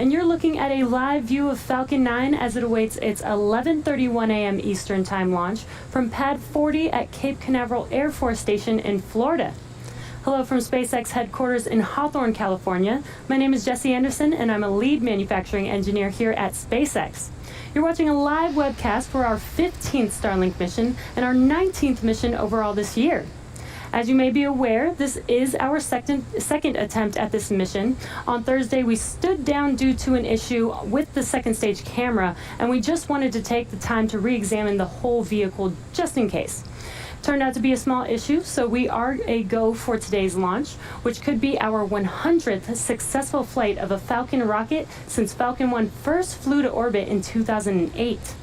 and you're looking at a live view of Falcon 9 as it awaits its 11:31 a.m. Eastern Time launch from Pad 40 at Cape Canaveral Air Force Station in Florida. Hello from SpaceX headquarters in Hawthorne, California. My name is Jesse Anderson, and I'm a lead manufacturing engineer here at SpaceX. You're watching a live webcast for our 15th Starlink mission and our 19th mission overall this year. As you may be aware, this is our second attempt at this mission. On Thursday, we stood down due to an issue with the second stage camera, and we just wanted to take the time to re-examine the whole vehicle just in case. Turned out to be a small issue, so we are a go for today's launch, which could be our 100th successful flight of a Falcon rocket since Falcon 1 first flew to orbit in 2008.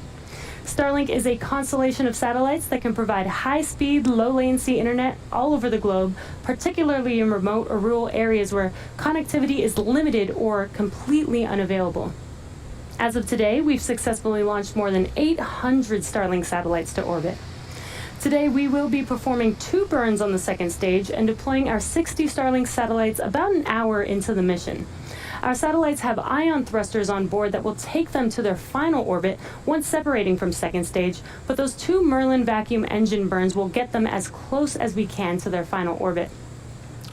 Starlink is a constellation of satellites that can provide high-speed, low-latency internet all over the globe, particularly in remote or rural areas where connectivity is limited or completely unavailable. As of today, we've successfully launched more than 800 Starlink satellites to orbit. Today, we will be performing 2 burns on the second stage and deploying our 60 Starlink satellites about an hour into the mission. Our satellites have ion thrusters on board that will take them to their final orbit once separating from second stage, but those 2 Merlin vacuum engine burns will get them as close as we can to their final orbit.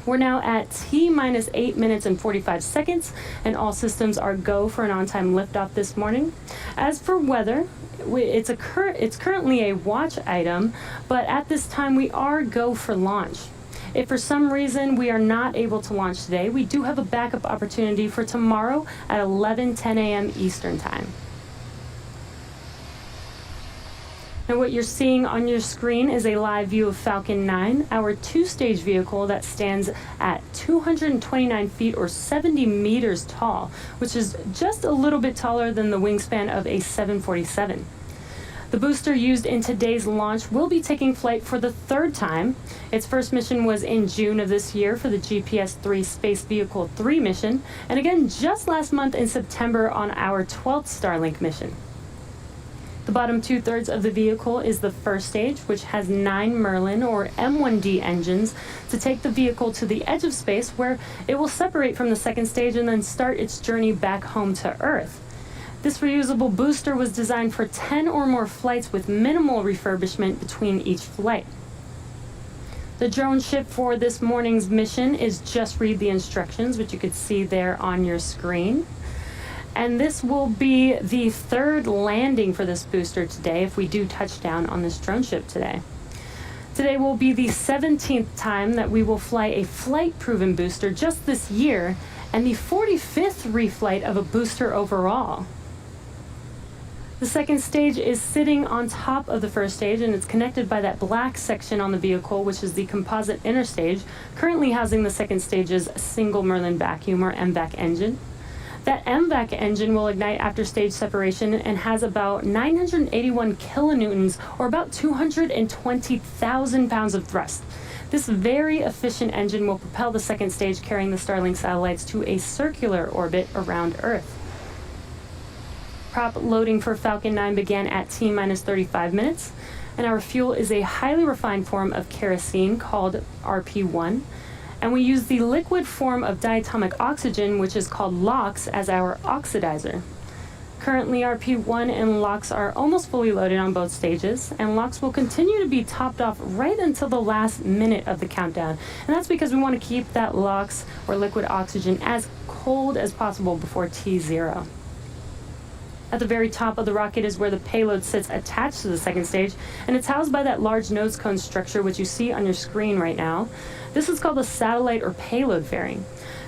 We're now at T-minus 8 minutes and 45 seconds, and all systems are go for an on-time liftoff this morning. As for weather, it's currently a watch item, but at this time we are go for launch. If for some reason we are not able to launch today, we do have a backup opportunity for tomorrow at 11:10 a.m. Eastern Time. Now what you're seeing on your screen is a live view of Falcon 9, our 2-stage vehicle that stands at 229 feet or 70 meters tall, which is just a little bit taller than the wingspan of a 747. The booster used in today's launch will be taking flight for the 3rd time. Its first mission was in June of this year for the GPS-3 Space Vehicle 3 mission, and again just last month in September on our 12th Starlink mission. The bottom 2/3 of the vehicle is the first stage, which has 9 Merlin or M1D engines to take the vehicle to the edge of space, where it will separate from the second stage and then start its journey back home to Earth. This reusable booster was designed for 10 or more flights with minimal refurbishment between each flight. The drone ship for this morning's mission is Just Read the Instructions, which you could see there on your screen. And this will be the 3rd landing for this booster today if we do touch down on this drone ship today. Today will be the 17th time that we will fly a flight-proven booster just this year, and the 45th reflight of a booster overall. The second stage is sitting on top of the first stage, and it's connected by that black section on the vehicle, which is the composite inner stage, currently housing the second stage's single Merlin vacuum or MVAC engine. That MVAC engine will ignite after stage separation and has about 981 kilonewtons, or about 220,000 pounds of thrust. This very efficient engine will propel the second stage carrying the Starlink satellites to a circular orbit around Earth. Prop loading for Falcon 9 began at T-minus 35 minutes, and our fuel is a highly refined form of kerosene called RP1, and we use the liquid form of diatomic oxygen, which is called LOX, as our oxidizer. Currently, RP1 and LOX are almost fully loaded on both stages, and LOX will continue to be topped off right until the last minute of the countdown, and that's because we want to keep that LOX, or liquid oxygen, as cold as possible before T0. At the very top of the rocket is where the payload sits attached to the second stage, and it's housed by that large nose cone structure which you see on your screen right now. This is called the satellite or payload fairing.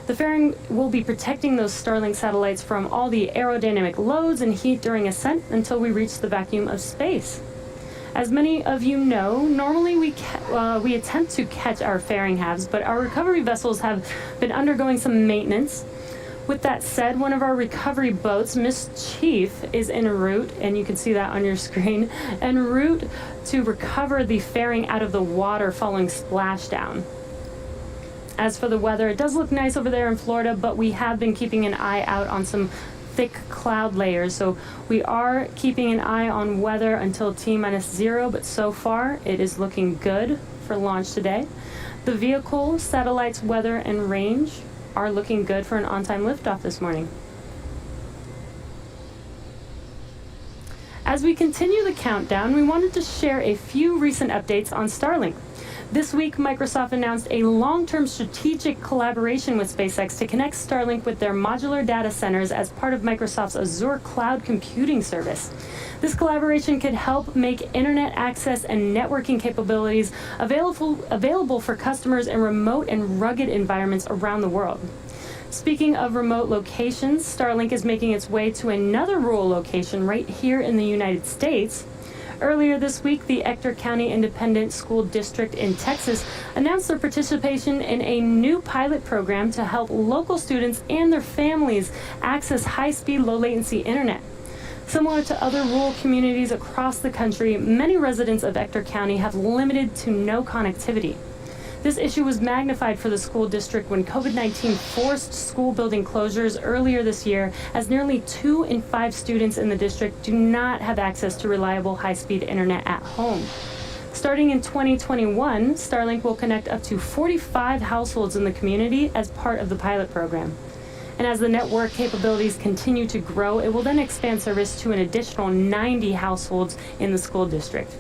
The fairing will be protecting those Starlink satellites from all the aerodynamic loads and heat during ascent until we reach the vacuum of space. As many of you know, normally we attempt to catch our fairing halves, but our recovery vessels have been undergoing some maintenance. With that said, one of our recovery boats, Miss Chief, is en route, and you can see that on your screen, en route to recover the fairing out of the water following splashdown. As for the weather, it does look nice over there in Florida, but we have been keeping an eye out on some thick cloud layers, so we are keeping an eye on weather until T-0, but so far it is looking good for launch today. The vehicle, satellites, weather, and range are looking good for an on-time liftoff this morning. As we continue the countdown, we wanted to share a few recent updates on Starlink. This week, Microsoft announced a long-term strategic collaboration with SpaceX to connect Starlink with their modular data centers as part of Microsoft's Azure cloud computing service. This collaboration could help make internet access and networking capabilities available for customers in remote and rugged environments around the world. Speaking of remote locations, Starlink is making its way to another rural location right here in the United States. Earlier this week, the Ector County Independent School District in Texas announced their participation in a new pilot program to help local students and their families access high-speed, low-latency internet. Similar to other rural communities across the country, many residents of Ector County have limited to no connectivity. This issue was magnified for the school district when COVID-19 forced school building closures earlier this year, as nearly 2 in 5 students in the district do not have access to reliable high-speed internet at home. Starting in 2021, Starlink will connect up to 45 households in the community as part of the pilot program. And as the network capabilities continue to grow, it will then expand service to an additional 90 households in the school district.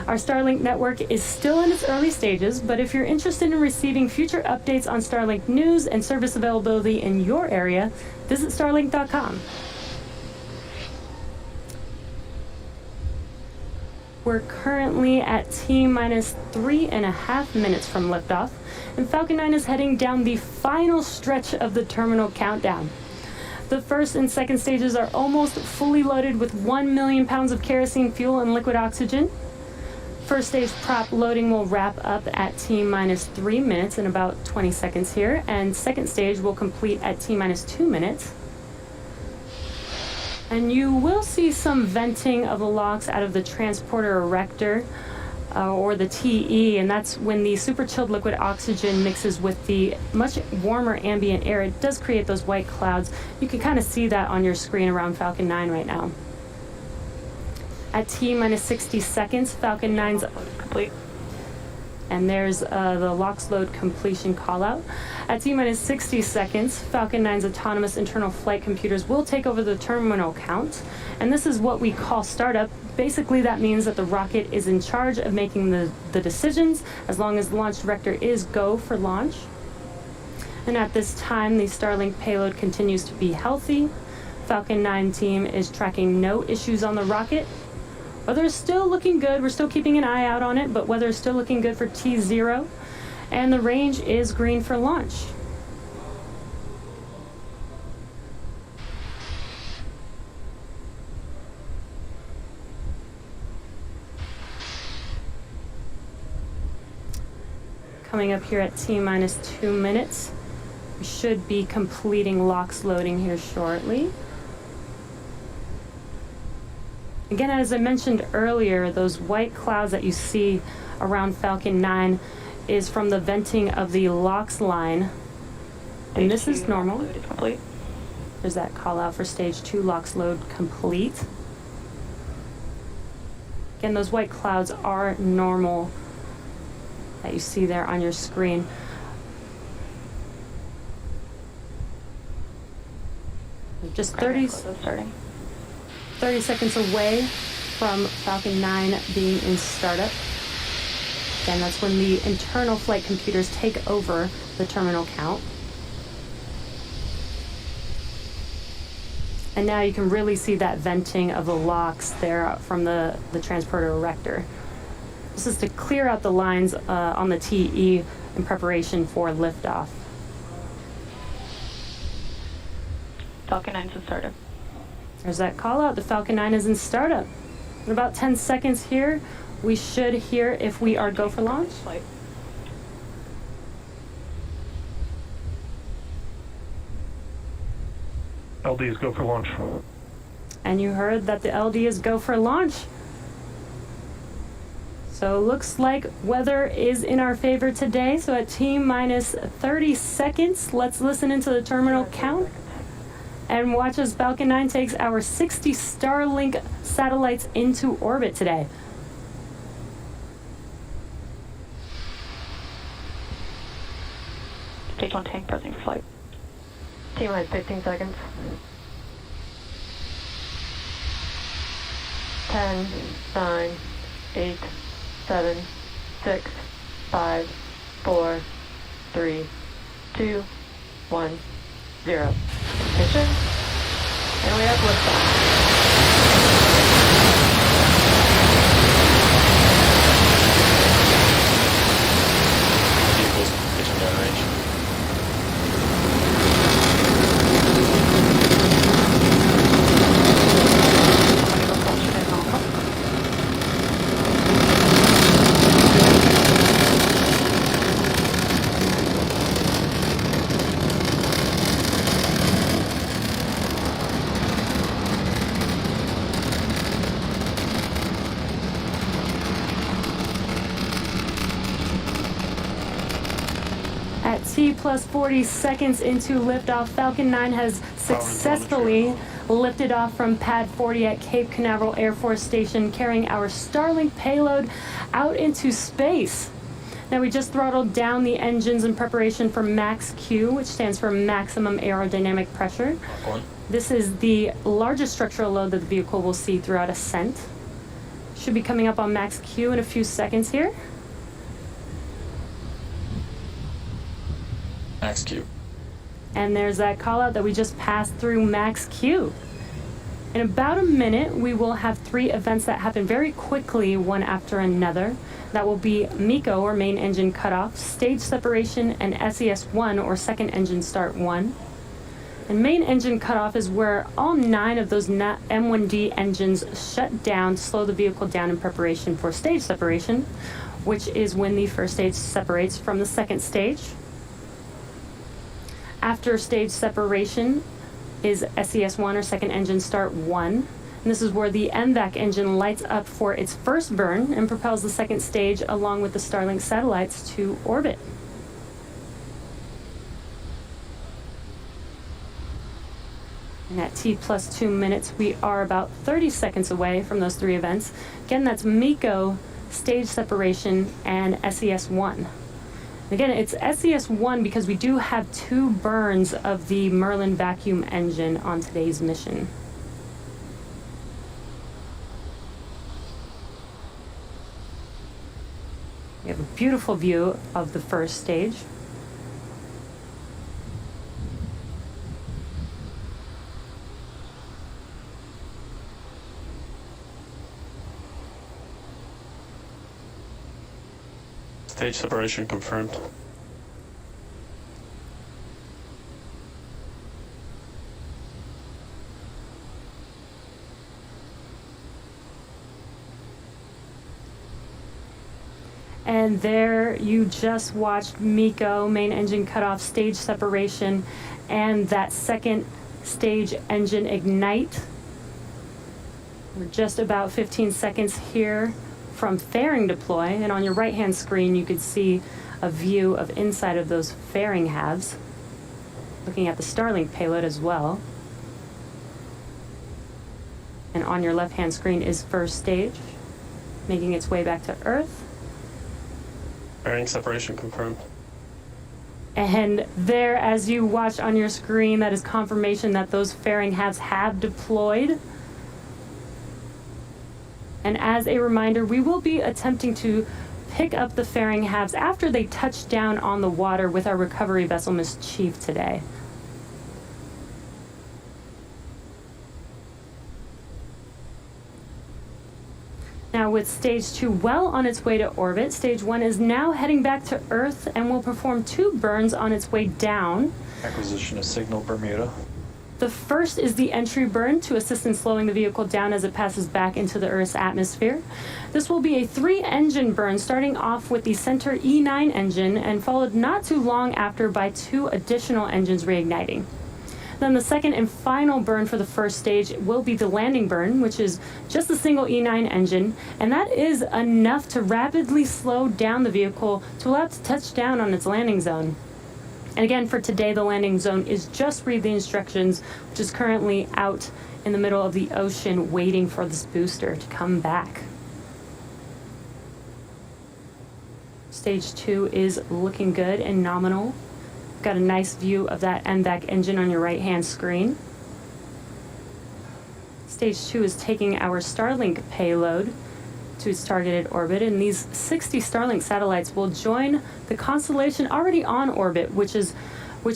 Our Starlink network is still in its early stages, but if you're interested in receiving future updates on Starlink news and service availability in your area, visit starlink.com. We're currently at T-minus 3.5 minutes from liftoff, and Falcon 9 is heading down the final stretch of the terminal countdown. The first and second stages are almost fully loaded with 1 million pounds of kerosene fuel and liquid oxygen. First stage prop loading will wrap up at T-minus 3 minutes in about 20 seconds here, and second stage will complete at T-minus 2 minutes. And you will see some venting of the LOX out of the transporter erector, or the TE, and that's when the super chilled liquid oxygen mixes with the much warmer ambient air. It does create those white clouds. You can kind of see that on your screen around Falcon 9 right now. At T-minus 60 seconds, Falcon 9's complete. And there's the LOX load completion callout. At T-minus 60 seconds, Falcon 9's autonomous internal flight computers will take over the terminal count. And this is what we call startup. Basically, that means that the rocket is in charge of making the decisions as long as the launch director is go for launch. And at this time, the Starlink payload continues to be healthy. Falcon 9 team is tracking no issues on the rocket. Weather is still looking good. We're still keeping an eye out on it, but weather is still looking good for T0. And the range is green for launch. Coming up here at T-minus 2 minutes, we should be completing LOX loading here shortly. Again, as I mentioned earlier, those white clouds that you see around Falcon 9 is from the venting of the LOX line. And this is normal. There's that call out for stage 2 LOX load complete. Again, those white clouds are normal that you see there on your screen. Just 30 seconds away from Falcon 9 being in startup. Again, that's when the internal flight computers take over the terminal count. And now you can really see that venting of the LOX there from the transporter erector. This is to clear out the lines on the TE in preparation for liftoff. Falcon 9's in startup. There's that call out. The Falcon 9 is in startup. In about 10 seconds here, we should hear if we are go for launch. LD is go for launch. And you heard that the LD is go for launch. So looks like weather is in our favor today. So at T-minus 30 seconds, let's listen into the terminal count and watch as Falcon 9 takes our 60 Starlink satellites into orbit today. Stage 1 tank pressing for flight. T-minus 15 seconds. 10, 9, 8, 7, 6, 5, 4, 3, 2, 1, 0. Ignition. And we have liftoff. Vehicles pitching downrange. At T plus 40 seconds into liftoff, Falcon 9 has successfully lifted off from Pad 40 at Cape Canaveral Air Force Station, carrying our Starlink payload out into space. Now, we just throttled down the engines in preparation for Max Q, which stands for Maximum Aerodynamic Pressure. Mach 1. This is the largest structural load that the vehicle will see throughout ascent. Should be coming up on Max Q in a few seconds here. Max Q. And there's that call out that we just passed through Max Q. In about a minute, we will have 3 events that happen very quickly, one after another. That will be MECO, or main engine cutoff, stage separation, and SES-1, or second engine start 1. And main engine cutoff is where all 9 of those M1D engines shut down, slow the vehicle down in preparation for stage separation, which is when the first stage separates from the second stage. After stage separation is SES-1, or second engine start 1. And this is where the MVAC engine lights up for its first burn and propels the second stage along with the Starlink satellites to orbit. And at T plus 2 minutes, we are about 30 seconds away from those 3 events. Again, that's MECO, stage separation, and SES-1. Again, it's SES-1 because we do have 2 burns of the Merlin vacuum engine on today's mission. We have a beautiful view of the first stage. Stage separation confirmed. And there you just watched MECO, main engine cutoff, stage separation, and that second stage engine ignite. We're just about 15 seconds here from fairing deploy, and on your right-hand screen you could see a view of inside of those fairing halves, looking at the Starlink payload as well. And on your left-hand screen is first stage, making its way back to Earth. Bearing separation confirmed. And there, as you watch on your screen, that is confirmation that those fairing halves have deployed. And as a reminder, we will be attempting to pick up the fairing halves after they touch down on the water with our recovery vessel, Miss Chief, today. Now, with stage 2 well on its way to orbit, stage 1 is now heading back to Earth and will perform 2 burns on its way down. Acquisition of signal Bermuda. The first is the entry burn to assist in slowing the vehicle down as it passes back into the Earth's atmosphere. This will be a 3-engine burn, starting off with the center E9 engine and followed not too long after by 2 additional engines reigniting. Then the second and final burn for the first stage will be the landing burn, which is just a single E9 engine, and that is enough to rapidly slow down the vehicle to allow it to touch down on its landing zone. And again, for today, the landing zone is just read the instructions, which is currently out in the middle of the ocean waiting for this booster to come back. Stage 2 is looking good and nominal. Got a nice view of that MVAC engine on your right-hand screen. Stage 2 is taking our Starlink payload to its targeted orbit, and these 60 Starlink satellites will join the constellation already on orbit, which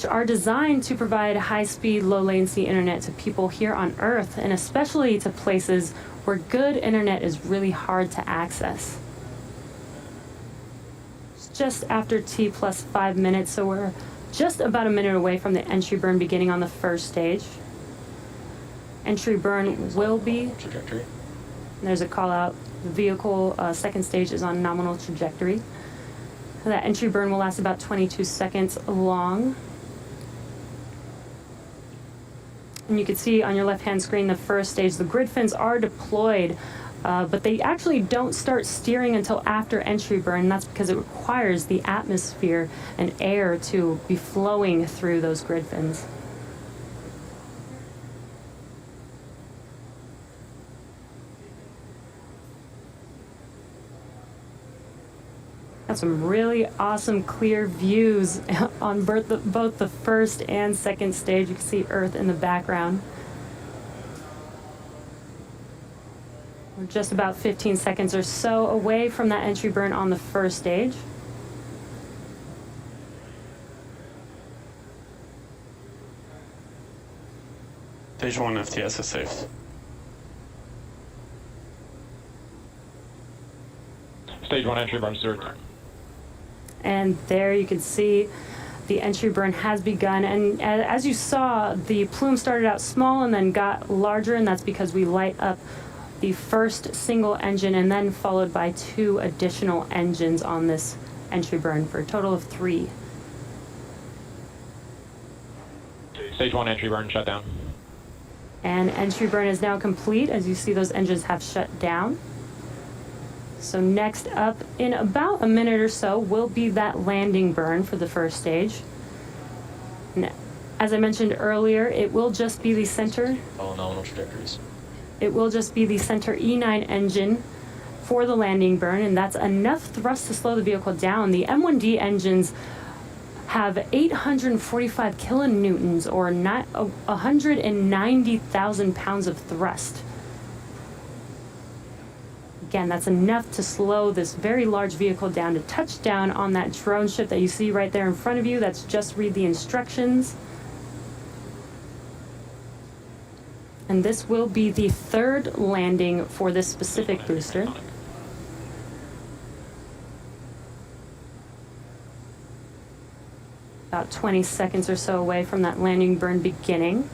are designed to provide high-speed, low-latency internet to people here on Earth, and especially to places where good internet is really hard to access. It's just after T plus 5 minutes, so we're just about a minute away from the entry burn beginning on the first stage. Entry burn will be... Trajectory. There's a call out. The vehicle second stage is on nominal trajectory. That entry burn will last about 22 seconds long. And you can see on your left-hand screen the first stage, the grid fins are deployed, but they actually don't start steering until after entry burn. That's because it requires the atmosphere and air to be flowing through those grid fins. Got some really awesome clear views on both the first and second stage. You can see Earth in the background. We're just about 15 seconds or so away from that entry burn on the first stage. Stage 1 FTS is safe. Stage 1 entry burn steward. And there you can see the entry burn has begun. And as you saw, the plume started out small and then got larger, and that's because we light up the first single engine and then followed by 2 additional engines on this entry burn for a total of 3. Stage 1 entry burn shut down. And entry burn is now complete. As you see, those engines have shut down. So next up, in about a minute or so, will be that landing burn for the first stage. And as I mentioned earlier, it will just be the center. All nominal trajectories. It will just be the center E9 engine for the landing burn, and that's enough thrust to slow the vehicle down. The M1D engines have 845 kilonewtons, or 190,000 pounds of thrust. Again, that's enough to slow this very large vehicle down to touchdown on that drone ship that you see right there in front of you. That's just read the instructions. And this will be the 3rd landing for this specific booster. About 20 seconds or so away from that landing burn beginning.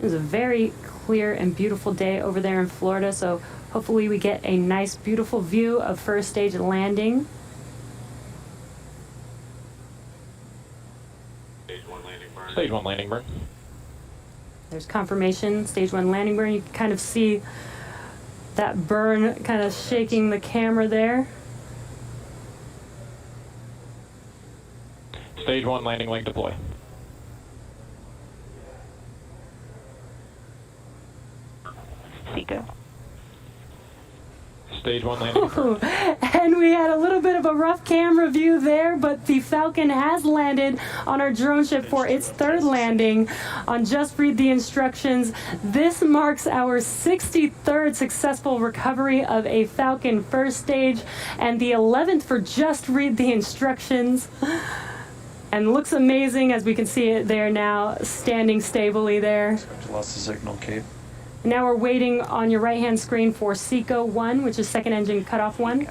It was a very clear and beautiful day over there in Florida, so hopefully we get a nice, beautiful view of first stage landing. Stage 1 landing burn. There's confirmation, stage 1 landing burn. You can kind of see that burn kind of shaking the camera there. Stage 1 landing link deploy. Seco. Stage 1 landing. Ooh, and we had a little bit of a rough camera view there, but the Falcon has landed on our drone ship for its 3rd landing on Just Read the Instructions. This marks our 63rd successful recovery of a Falcon first stage and the 11th for Just Read the Instructions. And looks amazing as we can see it there now, standing stably there. Lost the signal, Kate. Now we're waiting on your right-hand screen for SECO 1, which is second engine cutoff 1.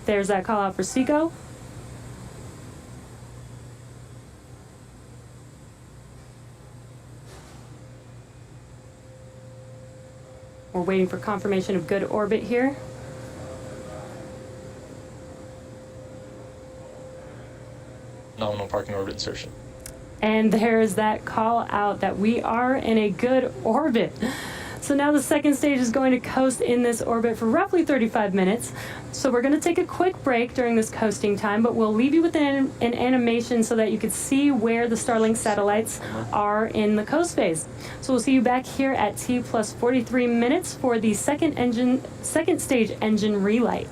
There's that call out for SECO. We're waiting for confirmation of good orbit here. Nominal parking orbit insertion. And there's that call out that we are in a good orbit. So now the second stage is going to coast in this orbit for roughly 35 minutes. So we're going to take a quick break during this coasting time, but we'll leave you with an animation so that you can see where the Starlink satellites are in the coast phase. So we'll see you back here at T plus 43 minutes for the second stage engine relight.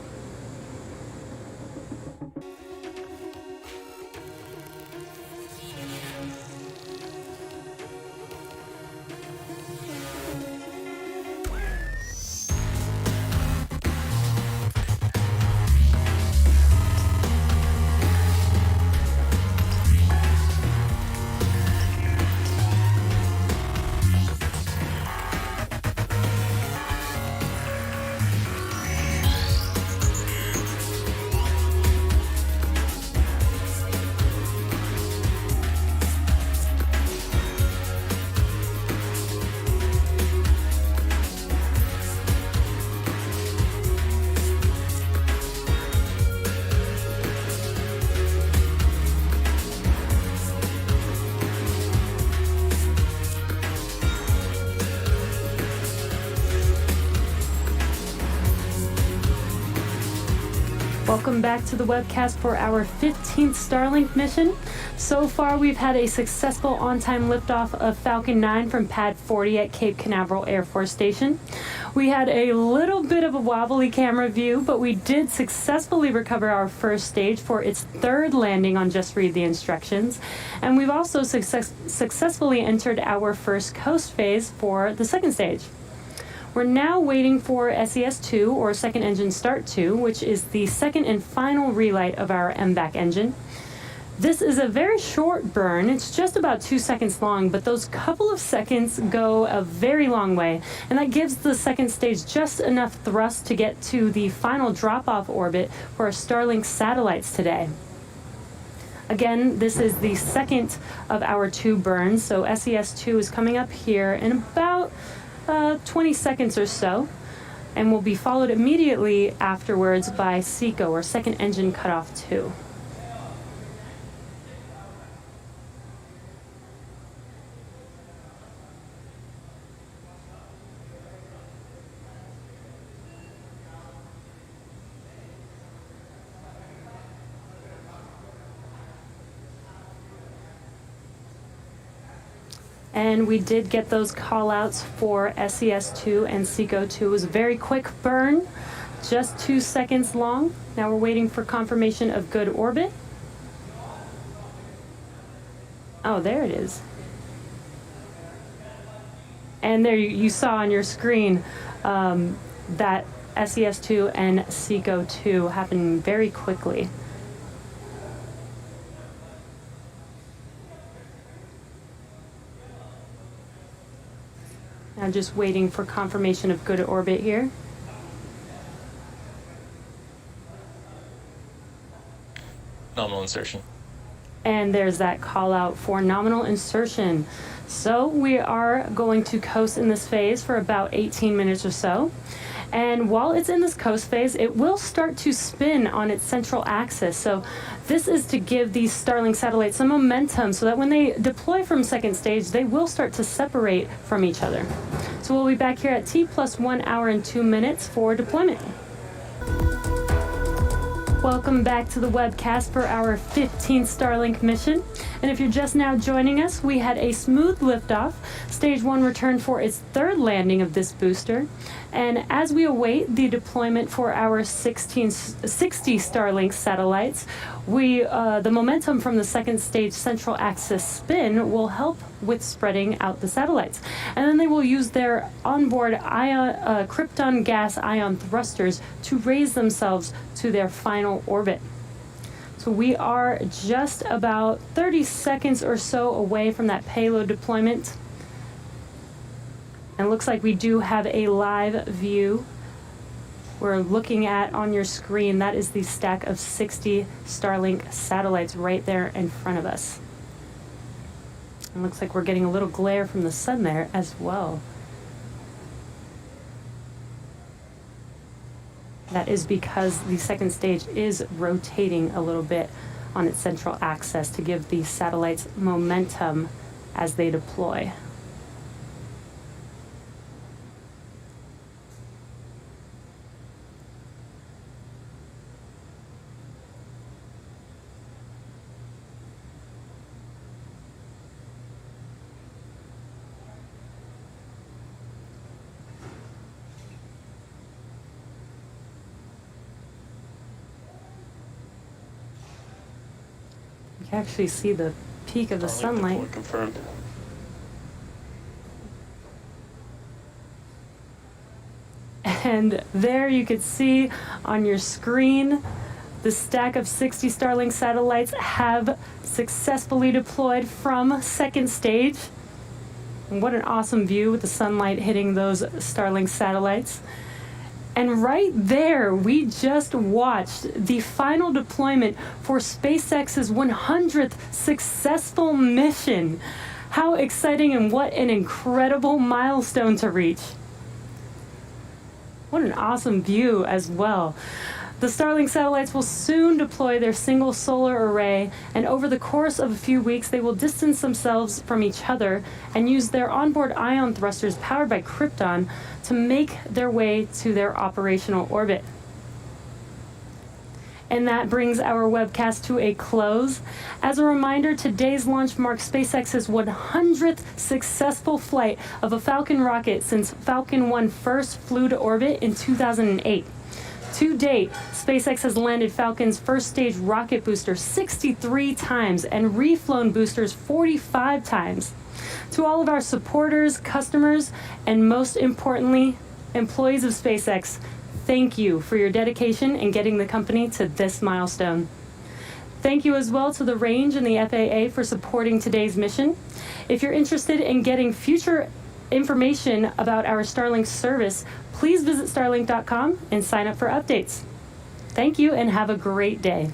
welcome back to the webcast for our 15th Starlink mission. So far, we've had a successful on-time liftoff of Falcon 9 from Pad 40 at Cape Canaveral Air Force Station. We had a little bit of a wobbly camera view, but we did successfully recover our first stage for its third landing on Just Read the Instructions. And we've also successfully entered our first coast phase for the second stage. We're now waiting for SES-2, or Second Engine Start 2, which is the second and final relight of our MVAC engine. This is a very short burn. It's just about 2 seconds long, but those couple of seconds go a very long way, and that gives the second stage just enough thrust to get to the final drop-off orbit for our Starlink satellites today. Again, this is the second of our 2 burns, so SES-2 is coming up here in about 20 seconds or so, and will be followed immediately afterwards by SECO, or Second Engine Cutoff 2. And we did get those call-outs for SES-2 and SECO-2. It was a very quick burn, just 2 seconds long. Now we're waiting for confirmation of good orbit. Oh, there it is. And there you saw on your screen that SES-2 and SECO-2 happened very quickly. Now just waiting for confirmation of good orbit here. Nominal insertion. And there's that call out for nominal insertion. So we are going to coast in this phase for about 18 minutes or so. And while it's in this coast phase, it will start to spin on its central axis. So this is to give these Starlink satellites some momentum so that when they deploy from second stage, they will start to separate from each other. So we'll be back here at T+1 hour and 2 minutes for deployment. Welcome back to the webcast for our 15th Starlink mission. And if you're just now joining us, we had a smooth liftoff. Stage 1 returned for its third landing of this booster. And as we await the deployment for our 60 Starlink satellites, the momentum from the second stage central axis spin will help with spreading out the satellites. And then they will use their onboard krypton gas ion thrusters to raise themselves to their final orbit. So we are just about 30 seconds or so away from that payload deployment. And it looks like we do have a live view we're looking at on your screen. That is the stack of 60 Starlink satellites right there in front of us. It looks like we're getting a little glare from the sun there as well. That is because the second stage is rotating a little bit on its central axis to give the satellites momentum as they deploy. You can actually see the peak of the sunlight. Confirmed. And there you could see on your screen the stack of 60 Starlink satellites have successfully deployed from second stage. And what an awesome view with the sunlight hitting those Starlink satellites. And right there, we just watched the final deployment for SpaceX's 100th successful mission. How exciting and what an incredible milestone to reach. What an awesome view as well. The Starlink satellites will soon deploy their single solar array, and over the course of a few weeks, they will distance themselves from each other and use their onboard ion thrusters powered by krypton to make their way to their operational orbit. And that brings our webcast to a close. As a reminder, today's launch marks SpaceX's 100th successful flight of a Falcon rocket since Falcon 1 first flew to orbit in 2008. To date, SpaceX has landed Falcon's first stage rocket booster 63 times and reflown boosters 45 times. To all of our supporters, customers, and most importantly, employees of SpaceX, thank you for your dedication in getting the company to this milestone. Thank you as well to the Range and the FAA for supporting today's mission. If you're interested in getting future information about our Starlink service, please visit starlink.com and sign up for updates. Thank you and have a great day.